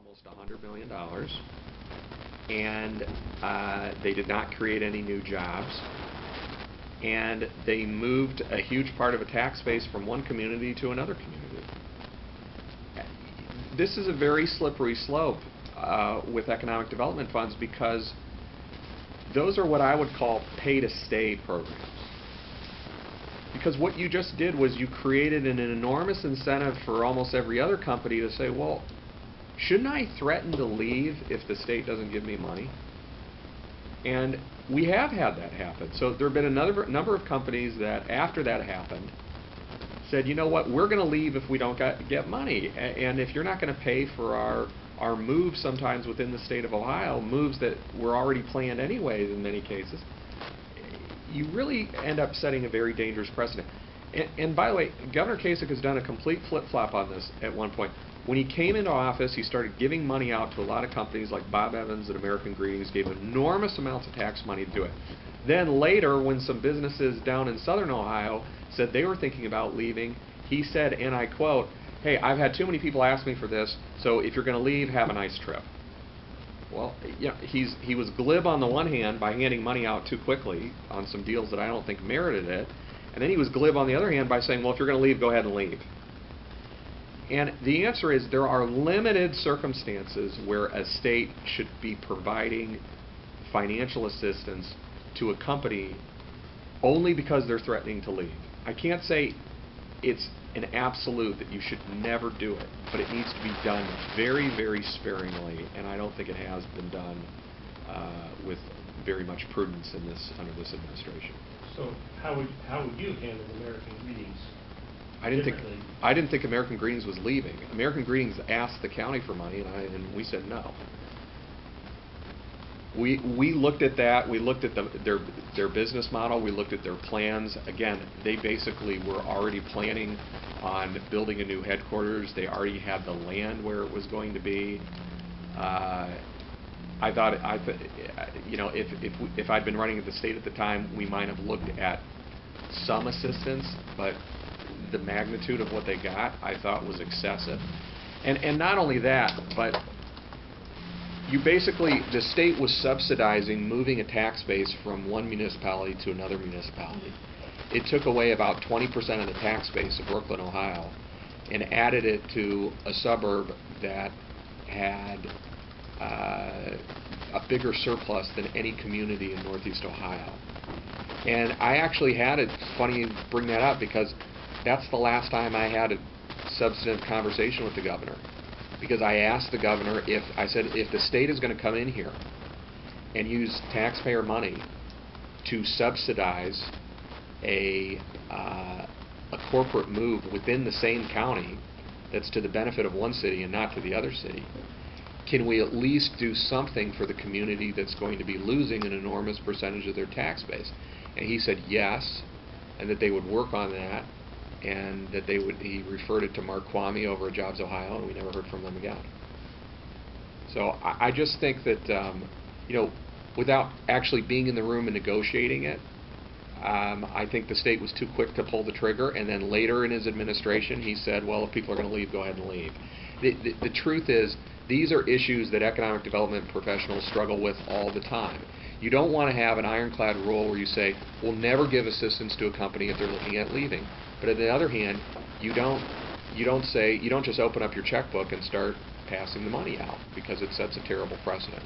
almost $100 million, and they did not create any new jobs, and they moved a huge part of a tax base from one community to another community. This is a very slippery slope with economic development funds, because those are what I would call pay-to-stay programs. Because what you just did was you created an enormous incentive for almost every other company to say, well, shouldn't I threaten to leave if the state doesn't give me money? And we have had that happen. So there have been a number of companies that, after that happened, said, you know what, we're going to leave if we don't get money. And if you're not going to pay for our moves sometimes within the state of Ohio, moves that were already planned anyways in many cases, you really end up setting a very dangerous precedent. And by the way, Governor Kasich has done a complete flip-flop on this at one point. When he came into office, he started giving money out to a lot of companies like Bob Evans and American Greetings, gave enormous amounts of tax money to do it. Then later, when some businesses down in southern Ohio said they were thinking about leaving, he said, and I quote, "Hey, I've had too many people ask me for this, so if you're going to leave, have a nice trip." Well, you know, he was glib on the one hand by handing money out too quickly on some deals that I don't think merited it, and then he was glib on the other hand by saying, well, if you're going to leave, go ahead and leave. And the answer is there are limited circumstances where a state should be providing financial assistance to a company only because they're threatening to leave. I can't say it's an absolute that you should never do it, but it needs to be done very, very sparingly, and I don't think it has been done with very much prudence under this administration. So how would you handle American Greetings? I didn't think American Greetings was leaving. American Greetings asked the county for money, and we said no. We looked at that. We looked at their business model. We looked at their plans. Again, they basically were already planning on building a new headquarters. They already had the land where it was going to be. I thought, you know, if I'd been running at the state at the time, we might have looked at some assistance, but the magnitude of what they got, I thought, was excessive. And not only that, but the state was subsidizing moving a tax base from one municipality to another municipality. It took away about 20% of the tax base of Brooklyn, Ohio, and added it to a suburb that had a bigger surplus than any community in Northeast Ohio. And I actually had it, funny you bring that up, because that's the last time I had a substantive conversation with the governor. Because I asked the governor, I said, if the state is going to come in here and use taxpayer money to subsidize a corporate move within the same county that's to the benefit of one city and not to the other city, can we at least do something for the community that's going to be losing an enormous percentage of their tax base? And he said yes, and that they would work on that, and that he referred it to Mark Kwame over at Jobs Ohio, and we never heard from them again. So I just think that, you know, without actually being in the room and negotiating it, I think the state was too quick to pull the trigger, and then later in his administration he said, well, if people are going to leave, go ahead and leave. The truth is, these are issues that economic development professionals struggle with all the time. You don't want to have an ironclad rule where you say, we'll never give assistance to a company if they're looking at leaving. But on the other hand, you don't just open up your checkbook and start passing the money out, because it sets a terrible precedent.